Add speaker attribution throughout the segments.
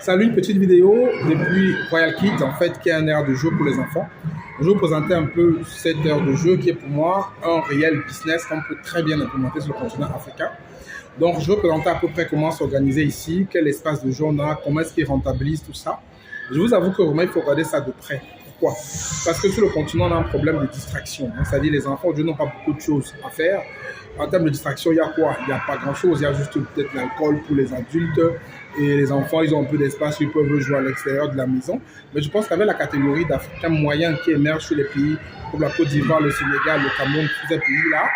Speaker 1: Salut, une petite vidéo depuis Royal Kids, en fait, qui est un aire de jeu pour les enfants. Je vais vous présenter un peu cette aire de jeu qui est pour moi un réel business qu'on peut très bien implémenter sur le continent africain. Donc, je vais vous présenter à peu près comment s'organiser ici, quel espace de jeu on a, comment est-ce qu'ils rentabilisent tout ça. Je vous avoue que vraiment, il faut regarder ça de près. Pourquoi? Parce que sur le continent, on a un problème de distraction. C'est-à-dire les enfants aujourd'hui n'ont pas beaucoup de choses à faire. En termes de distraction, il y a quoi? Il n'y a pas grand-chose. Il y a juste peut-être l'alcool pour les adultes. Et les enfants, ils ont un peu d'espace où ils peuvent jouer à l'extérieur de la maison. Mais je pense qu'avec la catégorie d'Africains moyens qui émerge sur les pays comme la Côte d'Ivoire, le Sénégal, le Cameroun, tous ces pays-là,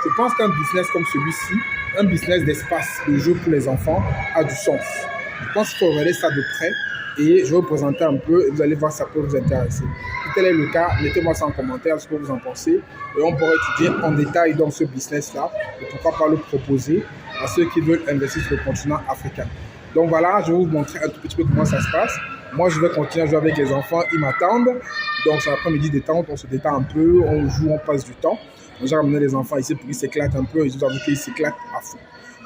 Speaker 1: je pense qu'un business comme celui-ci, un business d'espace de jeu pour les enfants, a du sens. Je pense qu'il faut regarder ça de près. Et je vais vous présenter un peu et vous allez voir si ça peut vous intéresser. Si tel est le cas, mettez-moi ça en commentaire ce que vous en pensez et on pourra étudier en détail dans ce business-là et pourquoi pas le proposer à ceux qui veulent investir sur le continent africain. Donc voilà, je vais vous montrer un tout petit peu comment ça se passe. Moi, je vais continuer à jouer avec les enfants, ils m'attendent. Donc c'est l'après-midi détente, on se détend un peu, on joue, on passe du temps. J'ai ramené les enfants ici pour qu'ils s'éclatent un peu et je vous avoue qu'ils s'éclatent à fond.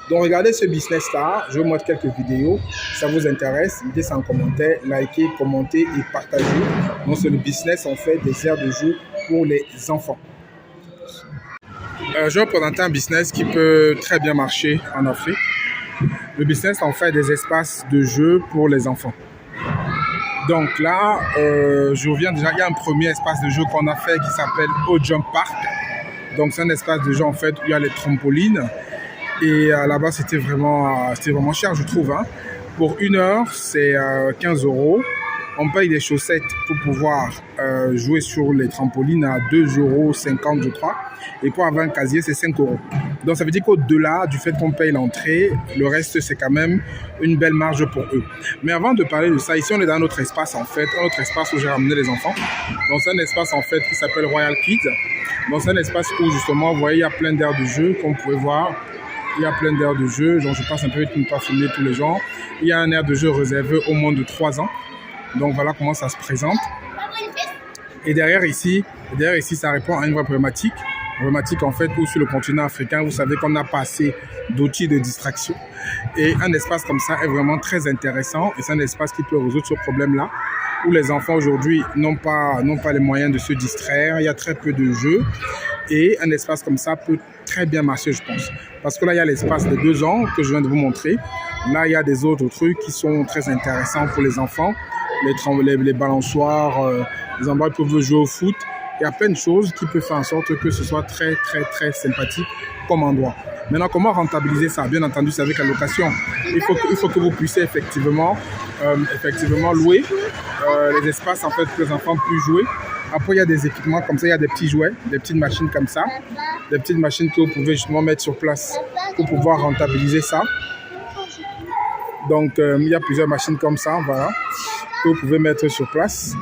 Speaker 1: Donc, regardez ce business-là. Je vais vous montrer quelques vidéos. Si ça vous intéresse, mettez ça en commentaire, likez, commentez et partagez. Donc, c'est le business, en fait, des aires de jeu pour les enfants. Je vais vous présenter un business qui peut très bien marcher en Afrique. Le business, en fait, des espaces de jeu pour les enfants. Donc là, je reviens déjà. Il y a un premier espace de jeu qu'on a fait qui s'appelle Ojump Park. Donc, c'est un espace de jeu, en fait, où il y a les trampolines. Et là-bas, c'était vraiment cher, je trouve. Hein. Pour 1 heure, c'est 15 €. On paye des chaussettes pour pouvoir jouer sur les trampolines à 2,50 €, je crois. Et pour avoir un casier, c'est 5 €. Donc, ça veut dire qu'au-delà du fait qu'on paye l'entrée, le reste, c'est quand même une belle marge pour eux. Mais avant de parler de ça, ici, on est dans notre espace, en fait. Un autre espace où j'ai ramené les enfants. Donc, c'est un espace, en fait, qui s'appelle Royal Kids. Donc, c'est un espace où, justement, vous voyez, il y a plein d'aires de jeu qu'on pouvait voir. Il y a plein d'aires de jeu, donc je passe un peu vite pour ne pas filmer tous les gens. Il y a un aire de jeu réservé au moins de 3 ans. Donc voilà comment ça se présente. Et derrière ici, ça répond à une vraie problématique. Problématique en fait où sur le continent africain, vous savez qu'on n'a pas assez d'outils de distraction. Et un espace comme ça est vraiment très intéressant. Et c'est un espace qui peut résoudre ce problème-là. Où les enfants aujourd'hui n'ont pas les moyens de se distraire. Il y a très peu de jeux. Et un espace comme ça peut très bien marcher, je pense. Parce que là, il y a l'espace de 2 ans que je viens de vous montrer. Là, il y a des autres trucs qui sont très intéressants pour les enfants. Les balançoires, les endroits où ils peuvent jouer au foot. Il y a plein de choses qui peuvent faire en sorte que ce soit très, très, très sympathique comme endroit. Maintenant, comment rentabiliser ça? Bien entendu, c'est avec la location. Il faut que vous puissiez effectivement louer les espaces en fait, que les enfants puissent jouer. Après, il y a des équipements comme ça, il y a des petits jouets, des petites machines comme ça, des petites machines que vous pouvez justement mettre sur place pour pouvoir rentabiliser ça. Donc, il y a plusieurs machines comme ça, voilà, que vous pouvez mettre sur place.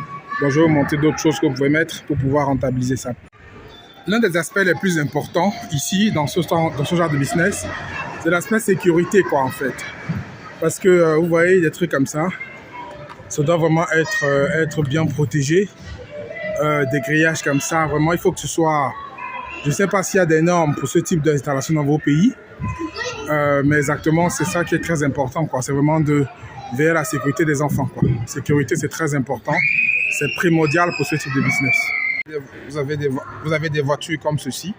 Speaker 1: Donc, je vais vous montrer d'autres choses que vous pouvez mettre pour pouvoir rentabiliser ça. L'un des aspects les plus importants ici, dans ce genre de business, c'est l'aspect sécurité, quoi, en fait. Parce que, vous voyez, des trucs comme ça, ça doit vraiment être bien protégé. Des grillages comme ça, vraiment il faut que ce soit, je ne sais pas s'il y a des normes pour ce type d'installation dans vos pays, mais exactement c'est ça qui est très important, quoi. C'est vraiment de veiller à la sécurité des enfants, quoi. La sécurité c'est très important, c'est primordial pour ce type de business. Vous avez des voitures comme ceci,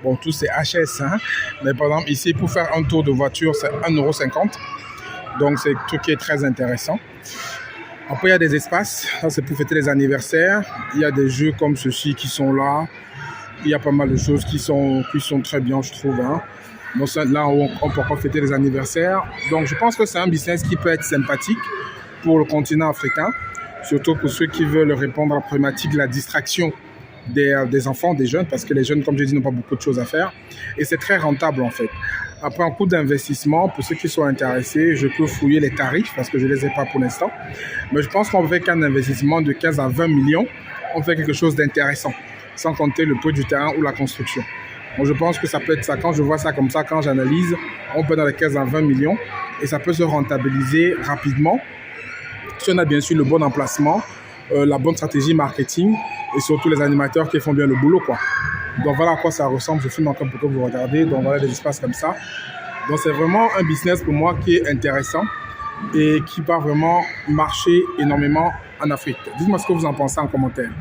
Speaker 1: bon tout c'est HS, hein, mais par exemple ici pour faire un tour de voiture c'est 1,50 €, donc c'est tout qui est très intéressant. Après, il y a des espaces, ça c'est pour fêter les anniversaires. Il y a des jeux comme ceux-ci qui sont là. Il y a pas mal de choses qui sont très bien, je trouve. Hein. Donc là, on peut encore fêter les anniversaires. Donc je pense que c'est un business qui peut être sympathique pour le continent africain, surtout pour ceux qui veulent répondre à la problématique de la distraction des enfants, des jeunes, parce que les jeunes, comme je dis, n'ont pas beaucoup de choses à faire. Et c'est très rentable en fait. Après un coût d'investissement, pour ceux qui sont intéressés, je peux fouiller les tarifs parce que je ne les ai pas pour l'instant. Mais je pense qu'on fait qu'un investissement de 15 à 20 millions, on fait quelque chose d'intéressant, sans compter le prix du terrain ou la construction. Donc je pense que ça peut être ça. Quand je vois ça comme ça, quand j'analyse, on peut dans les 15 à 20 millions et ça peut se rentabiliser rapidement si on a bien sûr le bon emplacement, la bonne stratégie marketing et surtout les animateurs qui font bien le boulot, quoi. Donc voilà à quoi ça ressemble, je filme encore pour que vous regardez, donc voilà des espaces comme ça. Donc c'est vraiment un business pour moi qui est intéressant et qui va vraiment marcher énormément en Afrique. Dites-moi ce que vous en pensez en commentaire.